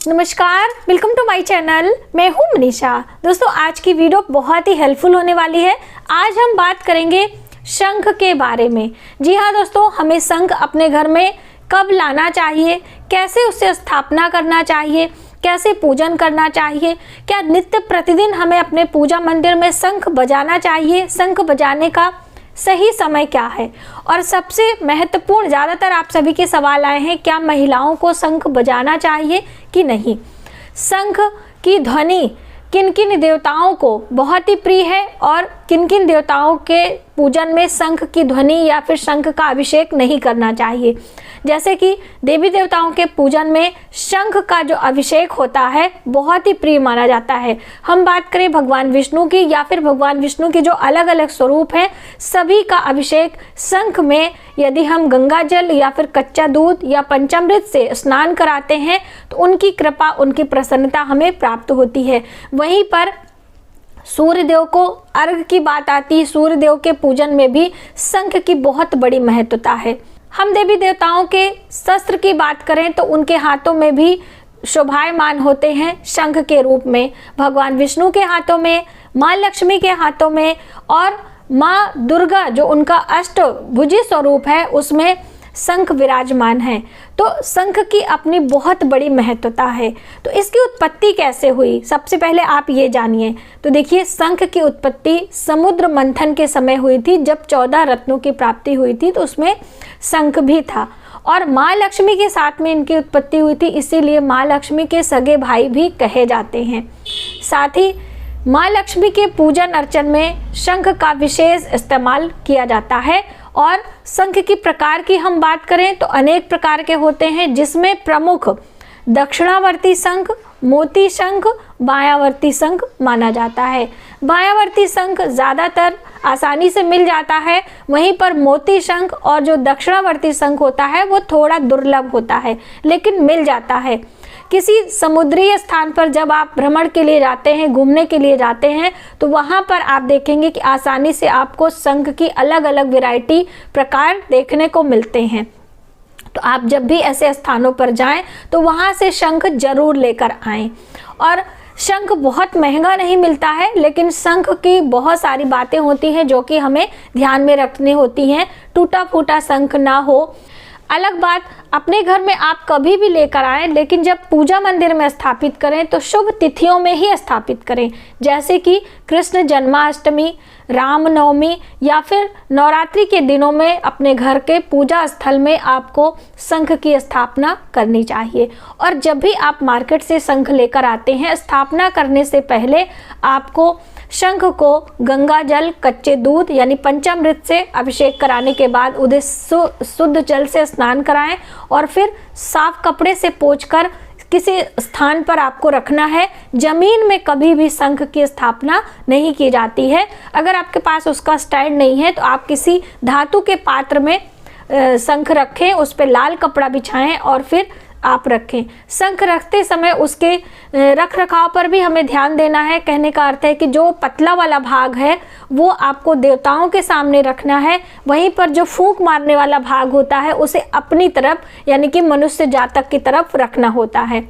नमस्कार, welcome to my channel. मैं हूं मनीषा। दोस्तों, आज की वीडियो बहुत ही हेल्पफुल होने वाली है। आज हम बात करेंगे शंख के बारे में। जी हाँ दोस्तों, हमें शंख अपने घर में कब लाना चाहिए, कैसे उससे स्थापना करना चाहिए, कैसे पूजन करना चाहिए, क्या नित्य प्रतिदिन हमें अपने पूजा मंदिर में शंख बजाना चाहिए, शंख बजाने का सही समय क्या है, और सबसे महत्वपूर्ण, ज़्यादातर आप सभी के सवाल आए हैं, क्या महिलाओं को शंख बजाना चाहिए कि नहीं। शंख की ध्वनि किन किन देवताओं को बहुत ही प्रिय है और किन किन देवताओं के पूजन में शंख की ध्वनि या फिर शंख का अभिषेक नहीं करना चाहिए। जैसे कि देवी देवताओं के पूजन में शंख का जो अभिषेक होता है बहुत ही प्रिय माना जाता है। हम बात करें भगवान विष्णु की या फिर भगवान विष्णु के जो अलग अलग स्वरूप हैं, सभी का अभिषेक शंख में यदि हम गंगा जल या फिर कच्चा दूध या पंचामृत से स्नान कराते हैं तो उनकी कृपा, उनकी प्रसन्नता हमें प्राप्त होती है। वहीं पर सूर्यदेव को अर्घ की बात आती है। सूर्यदेव के पूजन में भी शंख की बहुत बड़ी महत्वता है। हम देवी देवताओं के शस्त्र की बात करें तो उनके हाथों में भी शोभायमान होते हैं शंख के रूप में। भगवान विष्णु के हाथों में, माँ लक्ष्मी के हाथों में और माँ दुर्गा जो उनका अष्टभुजी स्वरूप है उसमें शंख विराजमान है। तो शंख की अपनी बहुत बड़ी महत्वता है। तो इसकी उत्पत्ति कैसे हुई, सबसे पहले आप ये जानिए। तो देखिए, शंख की उत्पत्ति समुद्र मंथन के समय हुई थी, जब 14 रत्नों की प्राप्ति हुई थी, तो उसमें शंख भी था। और माँ लक्ष्मी के साथ में इनकी उत्पत्ति हुई थी, इसीलिए माँ लक्ष्मी के सगे भाई भी कहे जाते हैं। साथ ही माँ लक्ष्मी के पूजन अर्चन में शंख का विशेष इस्तेमाल किया जाता है। और शंख की प्रकार की हम बात करें तो अनेक प्रकार के होते हैं, जिसमें प्रमुख दक्षिणावर्ती शंख, मोती शंख, बायावर्ती शंख माना जाता है। बायावर्ती शंख ज़्यादातर आसानी से मिल जाता है, वहीं पर मोती शंख और जो दक्षिणावर्ती शंख होता है वो थोड़ा दुर्लभ होता है, लेकिन मिल जाता है। किसी समुद्री स्थान पर जब आप भ्रमण के लिए जाते हैं, घूमने के लिए जाते हैं, तो वहाँ पर आप देखेंगे कि आसानी से आपको शंख की अलग अलग वैरायटी, प्रकार देखने को मिलते हैं। तो आप जब भी ऐसे स्थानों पर जाएं तो वहाँ से शंख जरूर लेकर आएं। और शंख बहुत महंगा नहीं मिलता है, लेकिन शंख की बहुत सारी बातें होती हैं जो कि हमें ध्यान में रखनी होती हैं। टूटा फूटा शंख ना हो। अलग बात, अपने घर में आप कभी भी लेकर आएं, लेकिन जब पूजा मंदिर में स्थापित करें तो शुभ तिथियों में ही स्थापित करें। जैसे कि कृष्ण जन्माष्टमी, रामनवमी या फिर नवरात्रि के दिनों में अपने घर के पूजा स्थल में आपको शंख की स्थापना करनी चाहिए। और जब भी आप मार्केट से शंख लेकर आते हैं, स्थापना करने से पहले आपको शंख को गंगा जल, कच्चे दूध यानी पंचामृत से अभिषेक कराने के बाद उन्हें शुद्ध जल से स्नान कराएं और फिर साफ कपड़े से पोंछकर किसी स्थान पर आपको रखना है। जमीन में कभी भी शंख की स्थापना नहीं की जाती है। अगर आपके पास उसका स्टैंड नहीं है तो आप किसी धातु के पात्र में शंख रखें, उस पर लाल कपड़ा बिछाएं और फिर आप रखें। शंख रखते समय उसके रख रखाव पर भी हमें ध्यान देना है। कहने का अर्थ है कि जो पतला वाला भाग है वो आपको देवताओं के सामने रखना है, वहीं पर जो फूंक मारने वाला भाग होता है उसे अपनी तरफ यानी कि मनुष्य जातक की तरफ रखना होता है।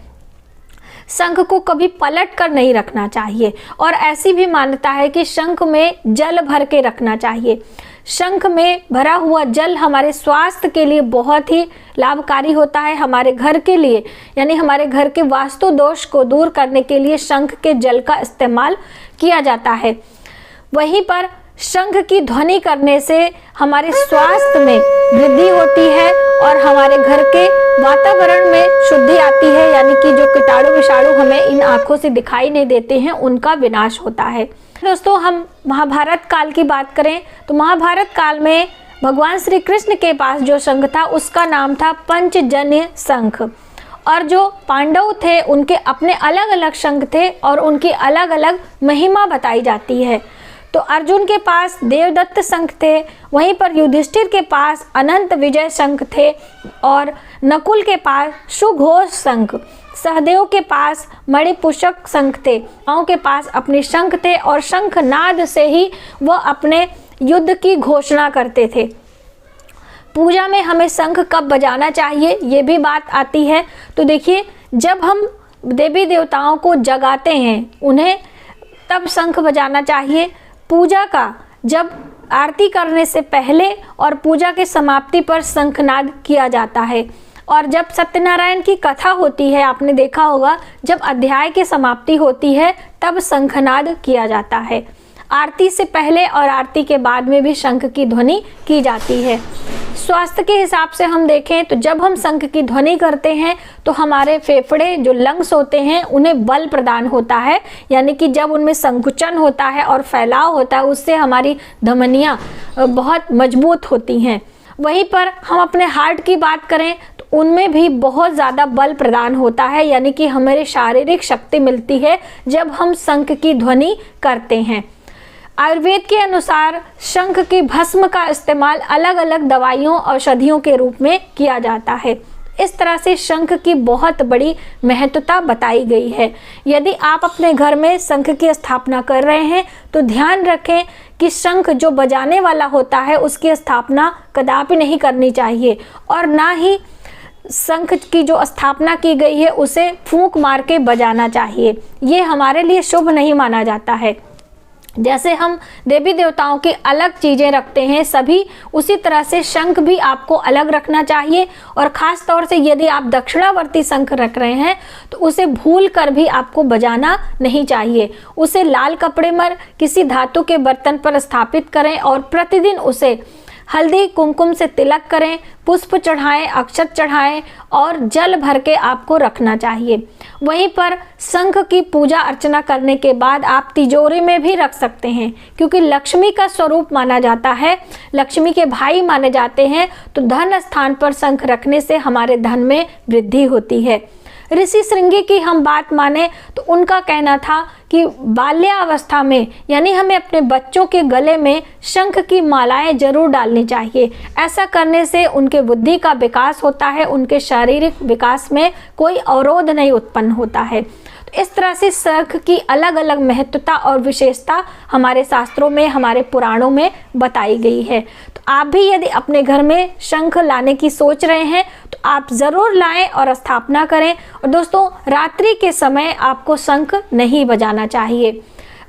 शंख को कभी पलट कर नहीं रखना चाहिए। और ऐसी भी मान्यता है कि शंख में जल भर के रखना चाहिए। शंख में भरा हुआ जल हमारे स्वास्थ्य के लिए बहुत ही लाभकारी होता है। हमारे घर के लिए यानी हमारे घर के वास्तु दोष को दूर करने के लिए शंख के जल का इस्तेमाल किया जाता है। वहीं पर शंख की ध्वनि करने से हमारे स्वास्थ्य में वृद्धि होती है और हमारे घर के वातावरण में शुद्धि आती है, यानी कि जो कीटाणु विषाणु हमें इन आँखों से दिखाई नहीं देते हैं उनका विनाश होता है। दोस्तों, हम महाभारत काल की बात करें तो महाभारत काल में भगवान श्री कृष्ण के पास जो शंख था उसका नाम था पंचजन्य शंख। और जो पांडव थे उनके अपने अलग अलग शंख थे और उनकी अलग अलग महिमा बताई जाती है। तो अर्जुन के पास देवदत्त शंख थे, वहीं पर युधिष्ठिर के पास अनंत विजय शंख थे और नकुल के पास सुघोष शंख, सहदेव के पास मणिपुष्पक शंख थे, गाँव के पास अपने शंख थे और शंखनाद से ही वह अपने युद्ध की घोषणा करते थे। पूजा में हमें शंख कब बजाना चाहिए ये भी बात आती है। तो देखिए, जब हम देवी देवताओं को जगाते हैं उन्हें तब शंख बजाना चाहिए। पूजा का जब आरती करने से पहले और पूजा के समाप्ति पर शंखनाद किया जाता है। और जब सत्यनारायण की कथा होती है, आपने देखा होगा जब अध्याय की समाप्ति होती है तब शंखनाद किया जाता है। आरती से पहले और आरती के बाद में भी शंख की ध्वनि की जाती है। स्वास्थ्य के हिसाब से हम देखें तो जब हम शंख की ध्वनि करते हैं तो हमारे फेफड़े जो लंग्स होते हैं उन्हें बल प्रदान होता है, यानी कि जब उनमें संकुचन होता है और फैलाव होता है उससे हमारी धमनियाँ बहुत मजबूत होती हैं। वहीं पर हम अपने हार्ट की बात करें तो उनमें भी बहुत ज़्यादा बल प्रदान होता है, यानी कि हमारी शारीरिक शक्ति मिलती है जब हम शंख की ध्वनि करते हैं। आयुर्वेद के अनुसार शंख के भस्म का इस्तेमाल अलग अलग दवाइयों औषधियों के रूप में किया जाता है। इस तरह से शंख की बहुत बड़ी महत्वता बताई गई है। यदि आप अपने घर में शंख की स्थापना कर रहे हैं तो ध्यान रखें कि शंख जो बजाने वाला होता है उसकी स्थापना कदापि नहीं करनी चाहिए, और ना ही शंख की जो स्थापना की गई है उसे फूंक मार के बजाना चाहिए। ये हमारे लिए शुभ नहीं माना जाता है। जैसे हम देवी देवताओं की अलग चीज़ें रखते हैं सभी, उसी तरह से शंख भी आपको अलग रखना चाहिए। और ख़ास तौर से यदि आप दक्षिणावर्ती शंख रख रहे हैं तो उसे भूल कर भी आपको बजाना नहीं चाहिए। उसे लाल कपड़े पर किसी धातु के बर्तन पर स्थापित करें और प्रतिदिन उसे हल्दी कुमकुम से तिलक करें, पुष्प चढ़ाएं, अक्षत चढ़ाएं और जल भर के आपको रखना चाहिए। वहीं पर शंख की पूजा अर्चना करने के बाद आप तिजोरी में भी रख सकते हैं, क्योंकि लक्ष्मी का स्वरूप माना जाता है, लक्ष्मी के भाई माने जाते हैं। तो धन स्थान पर शंख रखने से हमारे धन में वृद्धि होती है। ऋषि श्रृंगी की हम बात माने तो उनका कहना था कि बाल्यावस्था में यानी हमें अपने बच्चों के गले में शंख की मालाएं जरूर डालनी चाहिए। ऐसा करने से उनके बुद्धि का विकास होता है, उनके शारीरिक विकास में कोई अवरोध नहीं उत्पन्न होता है। तो इस तरह से शंख की अलग अलग महत्वता और विशेषता हमारे शास्त्रों में, हमारे पुराणों में बताई गई है। तो आप भी यदि अपने घर में शंख लाने की सोच रहे हैं तो आप ज़रूर लाएं और स्थापना करें। और दोस्तों, रात्रि के समय आपको शंख नहीं बजाना चाहिए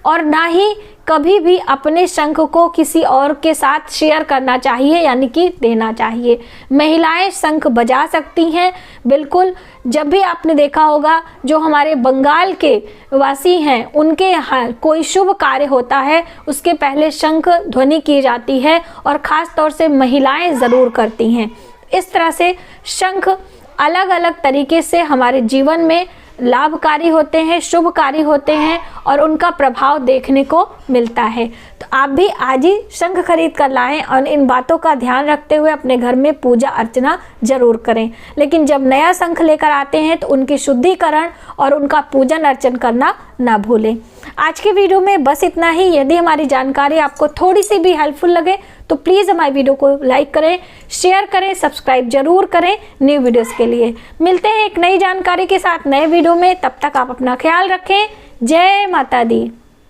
और ना ही कभी भी अपने शंख को किसी और के साथ शेयर करना चाहिए, यानी कि देना चाहिए। महिलाएं शंख बजा सकती हैं बिल्कुल। जब भी आपने देखा होगा जो हमारे बंगाल के वासी हैं उनके यहाँ कोई शुभ कार्य होता है उसके पहले शंख ध्वनि की जाती है और ख़ास तौर से महिलाएं ज़रूर करती हैं। इस तरह से शंख अलग अलग तरीके से हमारे जीवन में लाभकारी होते हैं, शुभकारी होते हैं और उनका प्रभाव देखने को मिलता है। तो आप भी आज ही शंख खरीद कर लाएं और इन बातों का ध्यान रखते हुए अपने घर में पूजा अर्चना जरूर करें। लेकिन जब नया शंख लेकर आते हैं तो उनकी शुद्धिकरण और उनका पूजन अर्चन करना ना भूलें। आज के वीडियो में बस इतना ही। यदि हमारी जानकारी आपको थोड़ी सी भी हेल्पफुल लगे तो प्लीज़ हमारी वीडियो को लाइक करें, शेयर करें, सब्सक्राइब जरूर करें न्यू वीडियोस के लिए। मिलते हैं एक नई जानकारी के साथ नए वीडियो में। तब तक आप अपना ख्याल रखें। जय माता दी।